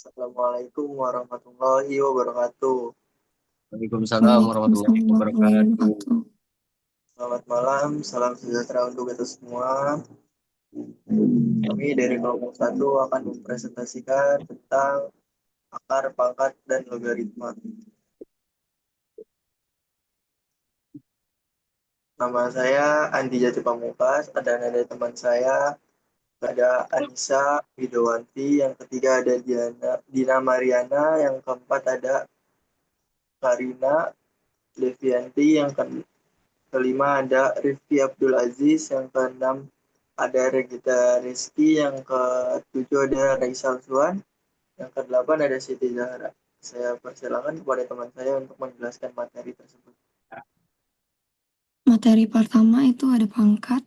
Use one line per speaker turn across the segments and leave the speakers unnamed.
Assalamualaikum warahmatullahi wabarakatuh.
Waalaikumsalam warahmatullahi
Waalaikumsalam warahmatullahi
wabarakatuh.
wabarakatuh.
Selamat malam, salam sejahtera untuk kita semua. Kami dari kelompok satu akan mempresentasikan tentang akar, pangkat, dan logaritma. Nama saya Andi Jati Pamungkas, ada teman saya, ada Anissa Widowanti, yang ketiga ada Dina Mariana, yang keempat ada Karina Devianti, yang kelima ada Rifki Abdul Aziz, yang keenam ada Regita Rizky, yang ketujuh ada Raisa Suwan, yang kedelapan ada Siti Zahra. Saya persilakan kepada teman saya untuk menjelaskan materi tersebut.
Materi pertama itu ada pangkat.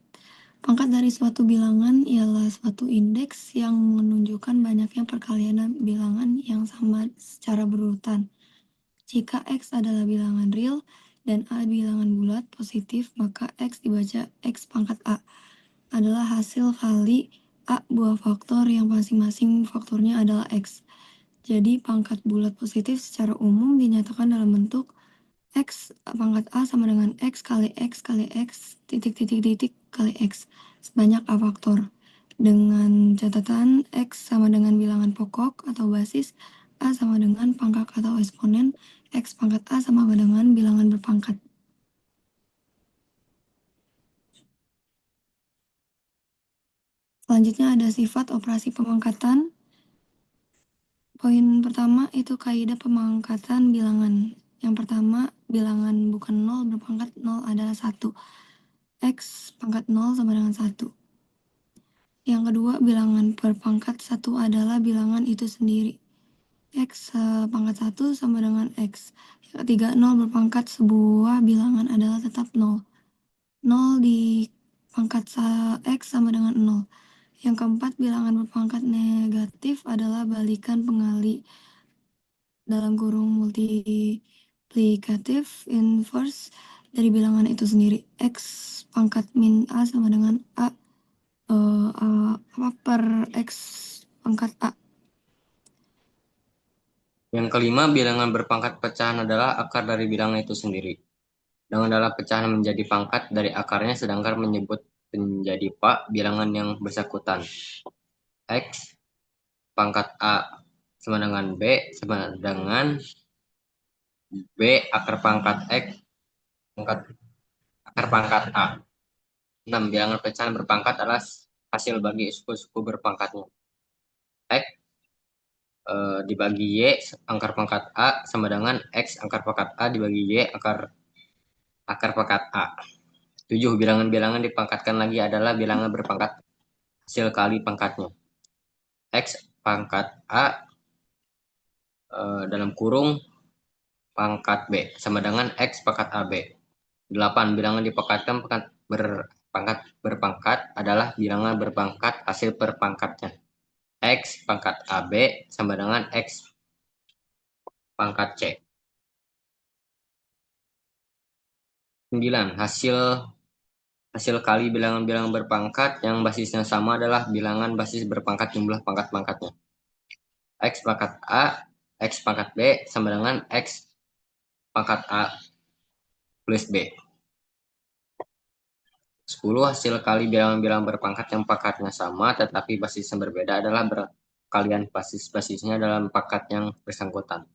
Pangkat dari suatu bilangan ialah suatu indeks yang menunjukkan banyaknya perkalian bilangan yang sama secara berurutan. Jika X adalah bilangan real dan A bilangan bulat positif, maka X dibaca X pangkat A adalah hasil kali A buah faktor yang masing-masing faktornya adalah X. Jadi pangkat bulat positif secara umum dinyatakan dalam bentuk X pangkat A sama dengan X kali X kali X titik titik titik kali X sebanyak A faktor. Dengan catatan X sama dengan bilangan pokok atau basis, A sama dengan pangkat atau eksponen, X pangkat A sama dengan bilangan berpangkat. Selanjutnya ada sifat operasi pemangkatan. Poin pertama itu kaidah pemangkatan bilangan. Yang pertama, bilangan bukan 0 berpangkat 0 adalah 1. X pangkat 0 sama dengan 1. Yang kedua, bilangan berpangkat 1 adalah bilangan itu sendiri. X pangkat 1 sama dengan X. Yang ketiga, 0 berpangkat sebuah bilangan adalah tetap 0. 0 di pangkat X sama dengan 0. Yang keempat, bilangan berpangkat negatif adalah balikan pengali dalam kurung multiplikatif inverse dari bilangan itu sendiri. X pangkat min A sama dengan A per X pangkat A.
Yang kelima, bilangan berpangkat pecahan adalah akar dari bilangan itu sendiri. Dengan dalam pecahan menjadi pangkat dari akarnya, sedangkan menyebut menjadi pak bilangan yang bersangkutan. X pangkat A sama dengan B sama dengan B akar pangkat X pangkat akar pangkat A. 6. Bilangan pecahan berpangkat adalah hasil bagi suku-suku berpangkatnya. X dibagi Y akar pangkat A sama dengan X akar pangkat A dibagi Y akar pangkat A. 7. Bilangan-bilangan dipangkatkan lagi adalah bilangan berpangkat hasil kali pangkatnya. X pangkat A dalam kurung pangkat B sama dengan X pangkat AB. 8. Bilangan dipangkatkan berpangkat berpangkat adalah bilangan berpangkat hasil perpangkatnya. X pangkat AB sama dengan X pangkat C. 9. Hasil kali bilangan-bilangan berpangkat yang basisnya sama adalah bilangan basis berpangkat jumlah pangkat-pangkatnya. X pangkat A, X pangkat B sama dengan X pangkat A plus B. 10. Hasil kali bilangan-bilangan berpangkat yang pangkatnya sama tetapi basisnya berbeda adalah berkalian basis-basisnya dalam pangkat yang bersangkutan.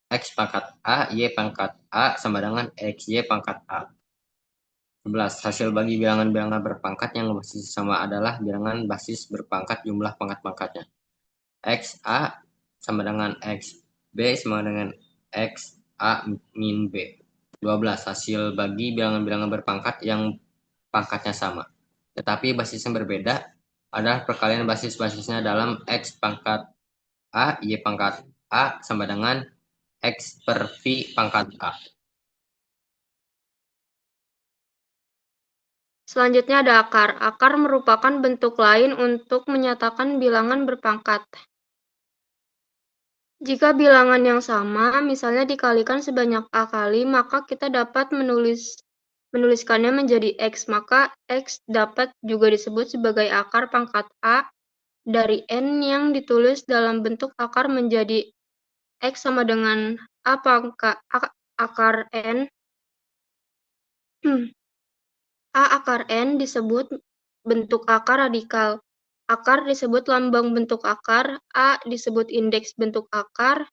X pangkat A, Y pangkat A sama dengan X, Y pangkat A. 11. Hasil bagi bilangan-bilangan berpangkat yang basis sama adalah bilangan basis berpangkat jumlah pangkat-pangkatnya. X A sama dengan X B sama dengan X A min B. 12. Hasil bagi bilangan-bilangan berpangkat yang pangkatnya sama tetapi basisnya berbeda adalah perkalian basis-basisnya dalam X pangkat A, Y pangkat A sama dengan X per V pangkat A.
Selanjutnya ada akar. Akar merupakan bentuk lain untuk menyatakan bilangan berpangkat. Jika bilangan yang sama, misalnya dikalikan sebanyak A kali, maka kita dapat menuliskannya menjadi X. Maka X dapat juga disebut sebagai akar pangkat A dari N yang ditulis dalam bentuk akar menjadi X sama dengan A pangkat akar N. A akar N disebut bentuk akar radikal. Akar disebut lambang bentuk akar, A disebut indeks bentuk akar,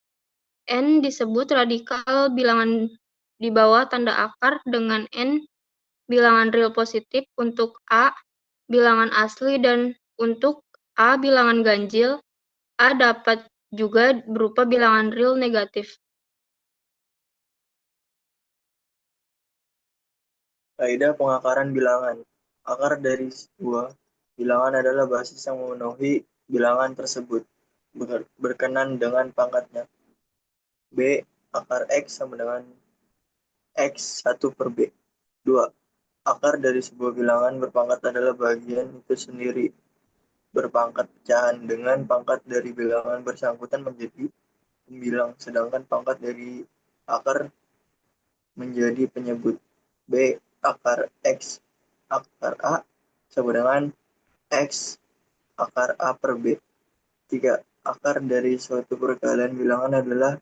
N disebut radikal bilangan di bawah tanda akar dengan N bilangan real positif untuk A bilangan asli dan untuk A bilangan ganjil, A dapat juga berupa bilangan real negatif.
Kaidah pengakaran bilangan. Akar dari sebuah bilangan adalah basis yang memenuhi bilangan tersebut berkenan dengan pangkatnya. B. Akar X sama dengan X 1 per B. 2. Akar dari sebuah bilangan berpangkat adalah bagian itu sendiri berpangkat pecahan dengan pangkat dari bilangan bersangkutan menjadi pembilang, sedangkan pangkat dari akar menjadi penyebut. B. Akar X akar A sama dengan X akar A per B. 3. Akar dari suatu perkalian bilangan adalah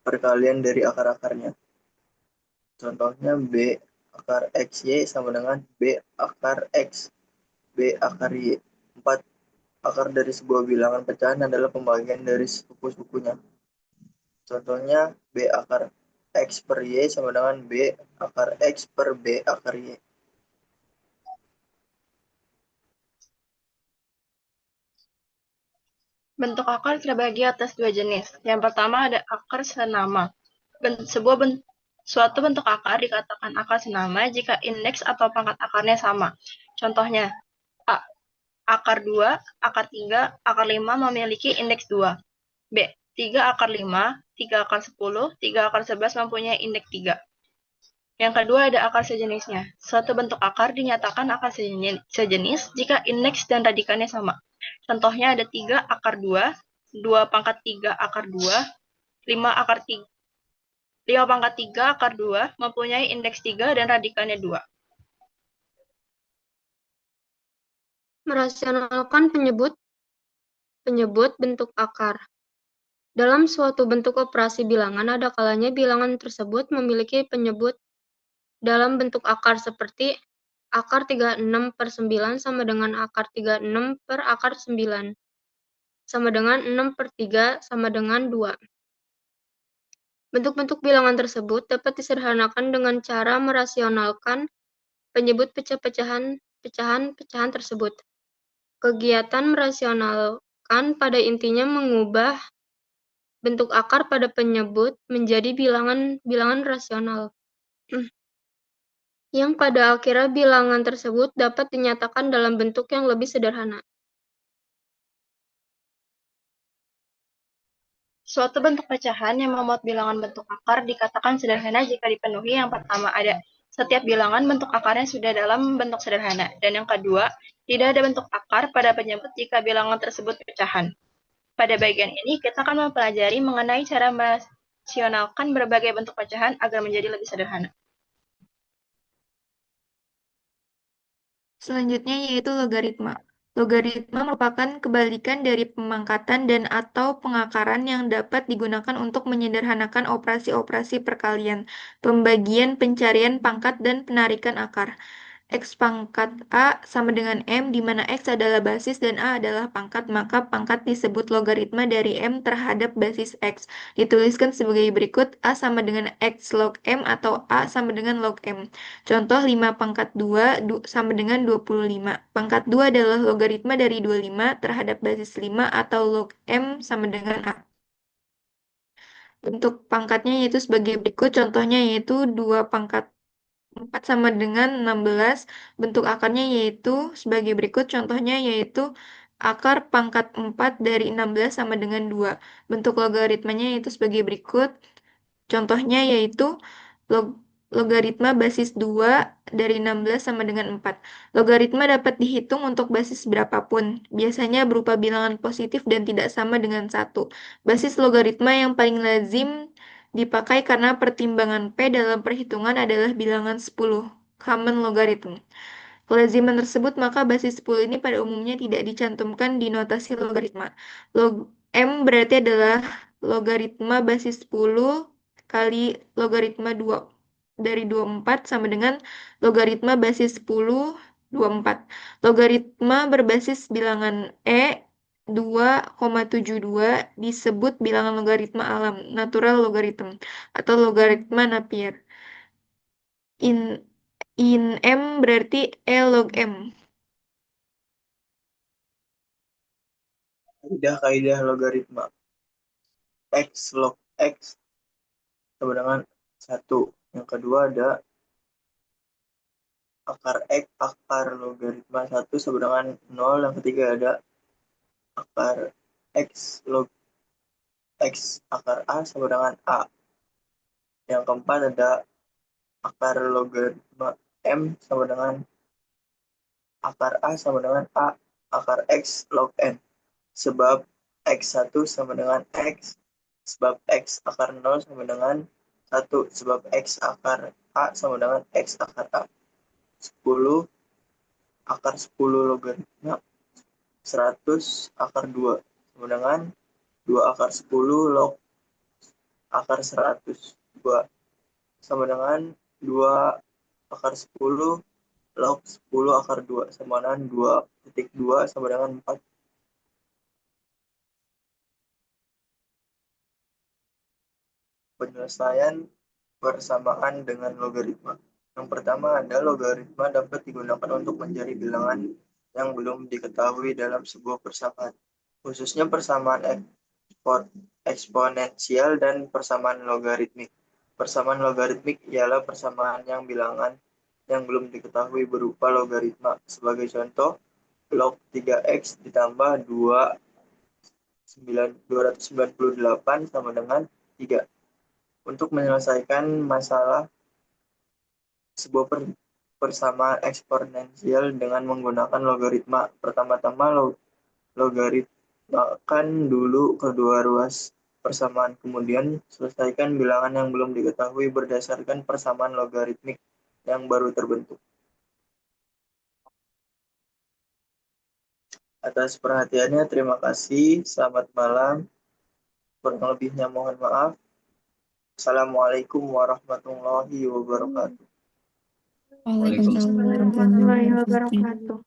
perkalian dari akar-akarnya. Contohnya B akar XY sama dengan B akar X, B akar Y. 4. Akar dari sebuah bilangan pecahan adalah pembagian dari suku-sukunya. Contohnya B akar X per Y sama dengan B akar X per B akar Y.
Bentuk akar terbagi atas dua jenis. Yang pertama ada akar senama. Suatu bentuk akar dikatakan akar senama jika indeks atau pangkat akarnya sama. Contohnya, akar 2, akar 3, akar 5 memiliki indeks 2. B. 3 akar 5, 3 akar 10, 3 akar 11 mempunyai indeks 3. Yang kedua ada akar sejenisnya. Suatu bentuk akar dinyatakan akar sejenis jika indeks dan radikannya sama. Contohnya ada 3 akar 2, 2 pangkat 3 akar 2, 5 akar 3. 5 pangkat 3 akar 2 mempunyai indeks 3 dan radikannya 2.
Merasionalkan penyebut bentuk akar. Dalam suatu bentuk operasi bilangan, ada kalanya bilangan tersebut memiliki penyebut dalam bentuk akar seperti akar 36 per 9 sama dengan akar 36 per akar 9, sama dengan 6 per 3 sama dengan 2. Bentuk-bentuk bilangan tersebut dapat disederhanakan dengan cara merasionalkan penyebut pecahan tersebut. Kegiatan merasionalkan pada intinya mengubah bentuk akar pada penyebut menjadi bilangan rasional, yang pada akhirnya bilangan tersebut dapat dinyatakan dalam bentuk yang lebih sederhana.
Suatu bentuk pecahan yang memuat bilangan bentuk akar dikatakan sederhana jika dipenuhi yang pertama ada setiap bilangan bentuk akarnya sudah dalam bentuk sederhana, dan yang kedua, tidak ada bentuk akar pada penyebut jika bilangan tersebut pecahan. Pada bagian ini, kita akan mempelajari mengenai cara merasionalkan berbagai bentuk pecahan agar menjadi lebih sederhana.
Selanjutnya yaitu logaritma. Logaritma merupakan kebalikan dari pemangkatan dan atau pengakaran yang dapat digunakan untuk menyederhanakan operasi-operasi perkalian, pembagian, pencarian pangkat, dan penarikan akar. X pangkat A sama dengan M, di mana X adalah basis dan A adalah pangkat, maka pangkat disebut logaritma dari M terhadap basis X. Dituliskan sebagai berikut, A sama dengan X log M atau A sama dengan log M. Contoh 5 pangkat 2 sama dengan 25. Pangkat 2 adalah logaritma dari 25 terhadap basis 5 atau log M sama dengan A. Bentuk pangkatnya yaitu sebagai berikut, contohnya yaitu 2 pangkat 4 sama dengan 16. Bentuk akarnya yaitu sebagai berikut, contohnya yaitu akar pangkat 4 dari 16 sama dengan 2. Bentuk logaritmanya yaitu sebagai berikut, contohnya yaitu logaritma basis 2 dari 16 sama dengan 4. Logaritma dapat dihitung untuk basis berapapun, biasanya berupa bilangan positif dan tidak sama dengan 1. Basis logaritma yang paling lazim dipakai karena pertimbangan P dalam perhitungan adalah bilangan 10, common logarithm. kelaziman tersebut, maka basis 10 ini pada umumnya tidak dicantumkan di notasi logaritma. M berarti adalah logaritma basis 10 kali logaritma 2 dari 24 sama dengan logaritma basis 10 24. Logaritma berbasis bilangan E 2,72 disebut bilangan logaritma alam, natural logarithm, atau logaritma Napier. In M berarti E log M.
Kaidah logaritma. X log X sama dengan 1. Yang kedua ada akar logaritma 1 sama dengan 0. Yang ketiga ada akar X log X akar A sama dengan A. Yang keempat ada akar logaritma M sama dengan akar A sama dengan A akar X log N. Sebab X1 sama dengan X, sebab X akar 0 sama dengan 1, sebab X akar A sama dengan X akar A. 10 akar 10 logaritma 100 akar 2 sama dengan 2 akar 10 log akar 100. 2 sama dengan 2 akar 10 log 10 akar 2 sama dengan 2,2 sama dengan 4. Penyelesaian persamaan dengan logaritma. Yang pertama ada logaritma dapat digunakan untuk mencari bilangan yang belum diketahui dalam sebuah persamaan, khususnya persamaan eksponensial dan persamaan logaritmik. Persamaan logaritmik ialah persamaan yang bilangan yang belum diketahui berupa logaritma. Sebagai contoh, log 3x ditambah 298 sama dengan 3. Untuk menyelesaikan masalah sebuah persamaan eksponensial dengan menggunakan logaritma, pertama-tama logaritmakan dulu kedua ruas persamaan, kemudian selesaikan bilangan yang belum diketahui berdasarkan persamaan logaritmik yang baru terbentuk. Atas perhatiannya, terima kasih. Selamat malam. Kurang lebihnya mohon maaf. Assalamualaikum warahmatullahi wabarakatuh.
Waalaikumsalam warahmatullahi wabarakatuh.